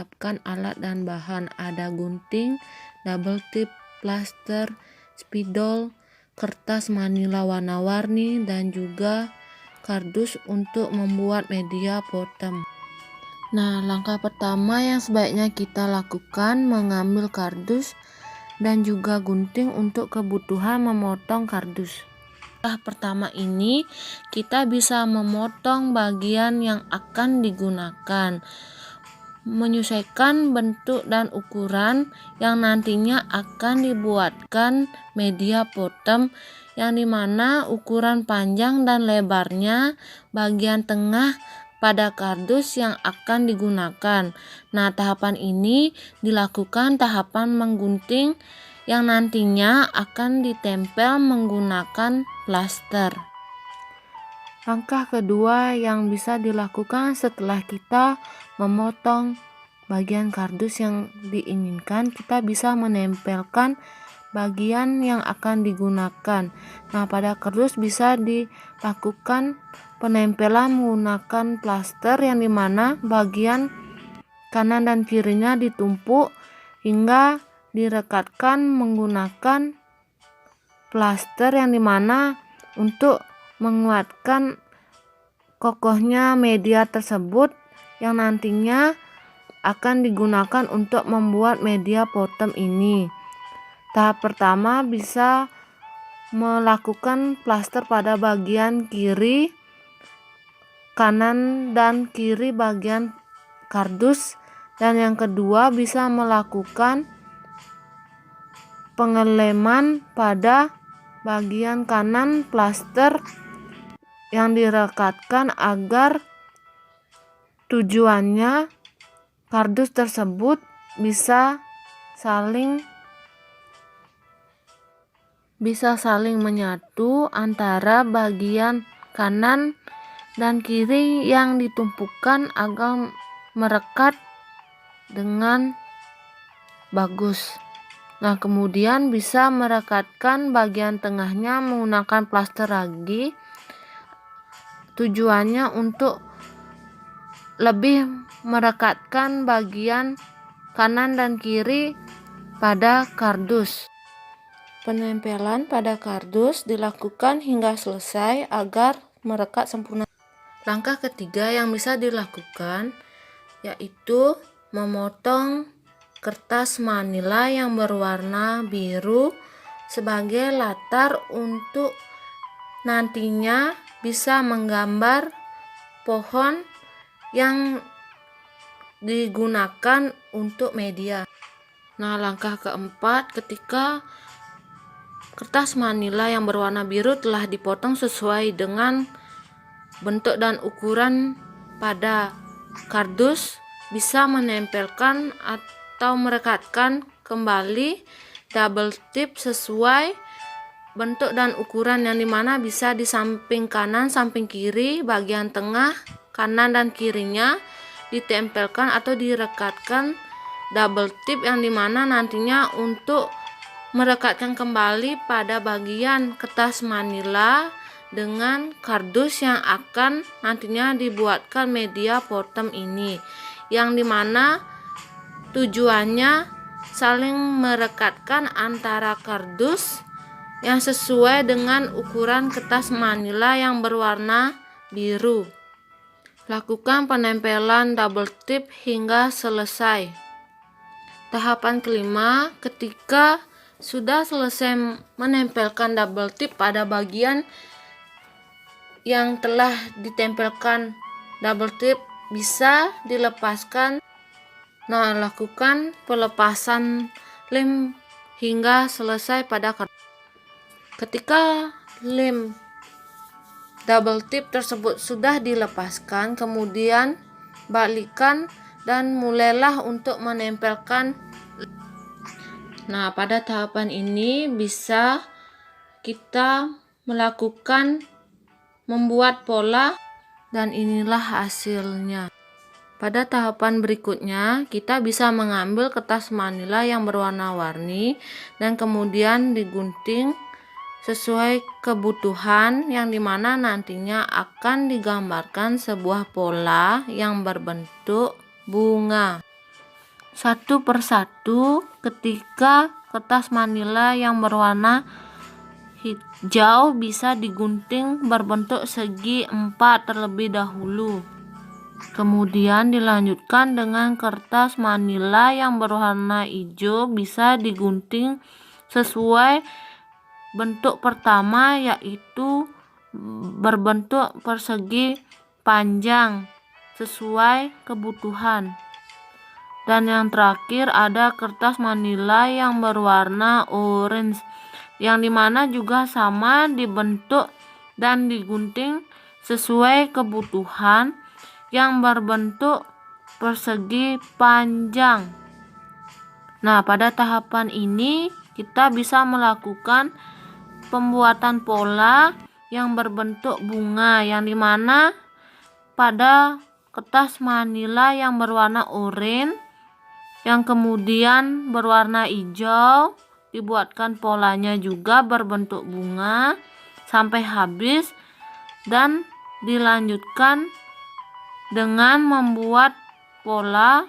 siapkan alat dan bahan. Ada gunting, double tip, plaster, spidol, kertas manila warna-warni, dan juga kardus untuk membuat media potom. Nah, langkah pertama yang sebaiknya kita lakukan mengambil kardus dan juga gunting untuk kebutuhan memotong kardus. Langkah pertama ini kita bisa memotong bagian yang akan digunakan, menyesuaikan bentuk dan ukuran yang nantinya akan dibuatkan media potom, yang dimana ukuran panjang dan lebarnya bagian tengah pada kardus yang akan digunakan. Nah, tahapan ini dilakukan tahapan menggunting yang nantinya akan ditempel menggunakan plaster. Langkah kedua yang bisa dilakukan setelah kita memotong bagian kardus yang diinginkan, kita bisa menempelkan bagian yang akan digunakan. Nah, pada kardus bisa dilakukan penempelan menggunakan plaster, yang dimana bagian kanan dan kirinya ditumpuk hingga direkatkan menggunakan plaster, yang dimana untuk menguatkan kokohnya media tersebut yang nantinya akan digunakan untuk membuat media potom ini. Tahap pertama bisa melakukan plaster pada bagian kiri, kanan dan kiri bagian kardus, dan yang kedua bisa melakukan pengeleman pada bagian kanan plaster yang direkatkan agar tujuannya kardus tersebut bisa saling menyatu antara bagian kanan dan kiri yang ditumpukan agar merekat dengan bagus. Nah, kemudian bisa merekatkan bagian tengahnya menggunakan plaster lagi. Tujuannya untuk lebih merekatkan bagian kanan dan kiri pada kardus. Penempelan pada kardus dilakukan hingga selesai agar merekat sempurna. Langkah ketiga yang bisa dilakukan yaitu memotong kertas manila yang berwarna biru sebagai latar untuk nantinya bisa menggambar pohon yang digunakan untuk media. Nah, langkah keempat, ketika kertas manila yang berwarna biru telah dipotong sesuai dengan bentuk dan ukuran pada kardus, bisa menempelkan atau merekatkan kembali double tip sesuai bentuk dan ukuran, yang dimana bisa di samping kanan, samping kiri, bagian tengah, kanan dan kirinya ditempelkan atau direkatkan double tip, yang dimana nantinya untuk merekatkan kembali pada bagian kertas manila dengan kardus yang akan nantinya dibuatkan media potom ini, yang dimana tujuannya saling merekatkan antara kardus yang sesuai dengan ukuran kertas manila yang berwarna biru. Lakukan penempelan double tip hingga selesai. Tahapan kelima, ketika sudah selesai menempelkan double tip pada bagian yang telah ditempelkan double tip, bisa dilepaskan. Nah, lakukan pelepasan lem hingga selesai pada kardus. Ketika lem double tip tersebut sudah dilepaskan, kemudian balikkan dan mulailah untuk menempelkan. Nah, pada tahapan ini bisa kita melakukan membuat pola, dan inilah hasilnya. Pada tahapan berikutnya, kita bisa mengambil kertas manila yang berwarna-warni dan kemudian digunting sesuai kebutuhan, yang dimana nantinya akan digambarkan sebuah pola yang berbentuk bunga. satu persatu ketika kertas manila yang berwarna hijau bisa digunting berbentuk segi 4 terlebih dahulu. Kemudian dilanjutkan dengan kertas manila yang berwarna hijau bisa digunting sesuai bentuk pertama, yaitu berbentuk persegi panjang sesuai kebutuhan. Dan yang terakhir ada kertas manila yang berwarna orange, yang dimana juga sama dibentuk dan digunting sesuai kebutuhan, yang berbentuk persegi panjang. Nah, pada tahapan ini kita bisa melakukan pembuatan pola yang berbentuk bunga, yang dimana pada kertas manila yang berwarna oranye yang kemudian berwarna hijau dibuatkan polanya juga berbentuk bunga sampai habis, dan dilanjutkan dengan membuat pola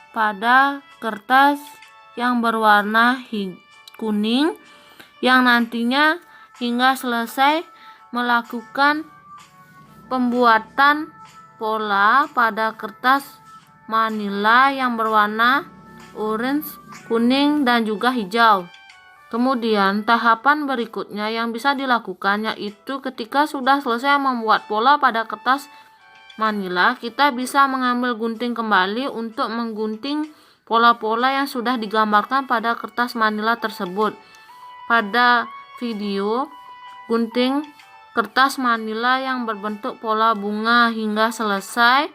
pada kertas yang berwarna kuning, yang nantinya hingga selesai melakukan pembuatan pola pada kertas manila yang berwarna orange, kuning, dan juga hijau. Kemudian tahapan berikutnya yang bisa dilakukan yaitu ketika sudah selesai membuat pola pada kertas manila, kita bisa mengambil gunting kembali untuk menggunting pola-pola yang sudah digambarkan pada kertas manila tersebut. Pada video, gunting kertas manila yang berbentuk pola bunga hingga selesai,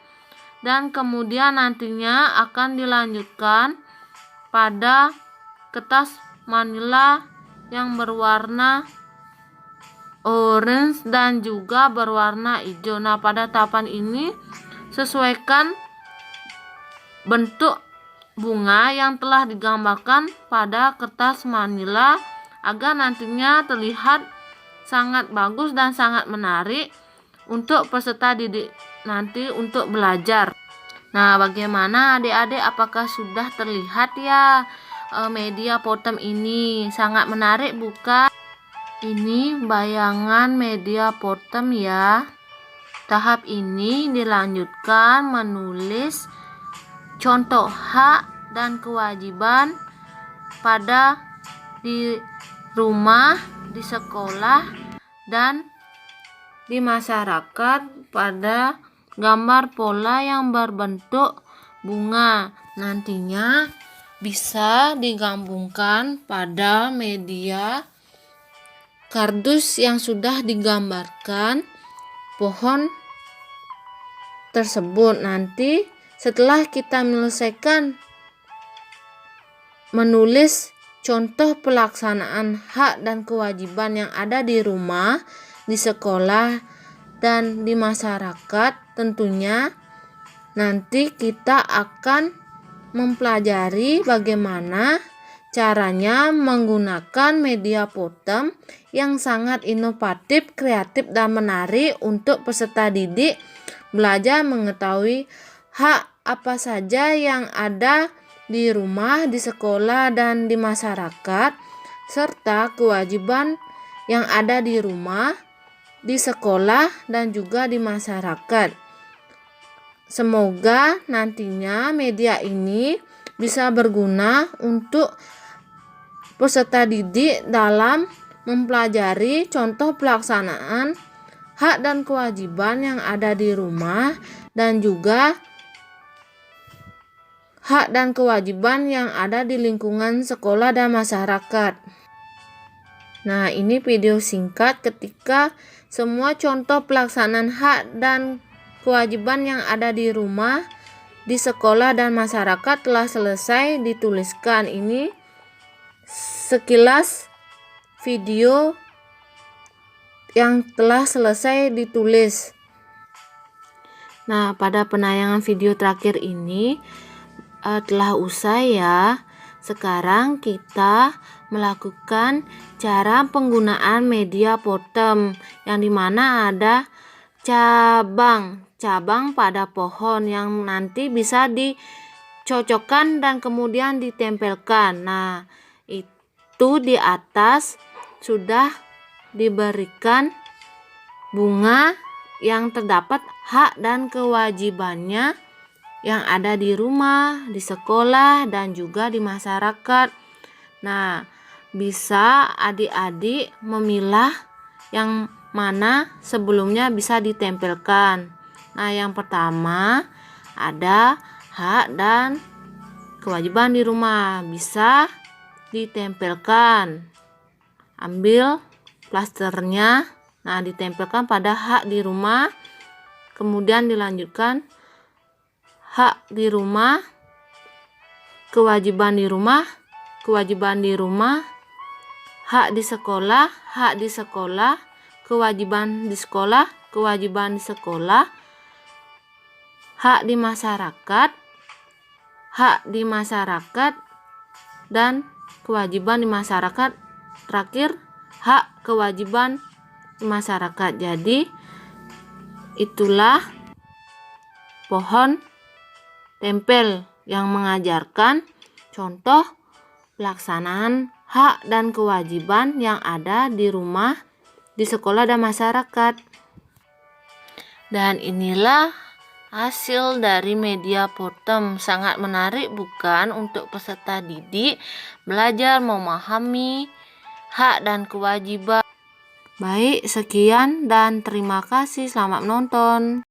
dan kemudian nantinya akan dilanjutkan pada kertas manila yang berwarna orange dan juga berwarna hijau. Nah, pada tahapan ini sesuaikan bentuk bunga yang telah digambarkan pada kertas manila agar nantinya terlihat sangat bagus dan sangat menarik untuk peserta didik nanti untuk belajar. Nah, bagaimana adik-adik, apakah sudah terlihat ya media potom ini? Sangat menarik bukan? Ini bayangan media potom ya. Tahap ini dilanjutkan menulis contoh hak dan kewajiban pada di rumah, di sekolah, dan di masyarakat pada gambar pola yang berbentuk bunga. Nantinya bisa digabungkan pada media kardus yang sudah digambarkan pohon tersebut. Nanti setelah kita menyelesaikan menulis contoh pelaksanaan hak dan kewajiban yang ada di rumah, di sekolah, dan di masyarakat, tentunya nanti kita akan mempelajari bagaimana caranya menggunakan media potom yang sangat inovatif, kreatif, dan menarik untuk peserta didik belajar mengetahui hak apa saja yang ada di rumah, di sekolah, dan di masyarakat, serta kewajiban yang ada di rumah, di sekolah, dan juga di masyarakat. Semoga nantinya media ini bisa berguna untuk peserta didik dalam mempelajari contoh pelaksanaan hak dan kewajiban yang ada di rumah, dan juga hak dan kewajiban yang ada di lingkungan sekolah dan masyarakat. Nah, ini video singkat ketika semua contoh pelaksanaan hak dan kewajiban yang ada di rumah, di sekolah, dan masyarakat telah selesai dituliskan. Ini sekilas video yang telah selesai ditulis. Nah, pada penayangan video terakhir ini telah usai ya. Sekarang kita melakukan cara penggunaan media potom, yang dimana ada cabang pada pohon yang nanti bisa dicocokkan dan kemudian ditempelkan. Nah, itu di atas sudah diberikan bunga yang terdapat hak dan kewajibannya yang ada di rumah, di sekolah, dan juga di masyarakat. Nah, bisa adik-adik memilah yang mana sebelumnya bisa ditempelkan. Nah, yang pertama ada hak dan kewajiban di rumah, bisa ditempelkan. Ambil plasternya, nah ditempelkan pada hak di rumah, kemudian dilanjutkan hak di rumah, kewajiban di rumah, kewajiban di rumah, hak di sekolah, kewajiban di sekolah, kewajiban di sekolah, hak di masyarakat, dan kewajiban di masyarakat. Terakhir, hak kewajiban di masyarakat. Jadi, itulah pohon tempel yang mengajarkan contoh pelaksanaan hak dan kewajiban yang ada di rumah, di sekolah, dan masyarakat. Dan inilah hasil dari media Potem. Sangat menarik bukan untuk peserta didik belajar memahami hak dan kewajiban. Baik, sekian dan terima kasih. Selamat menonton.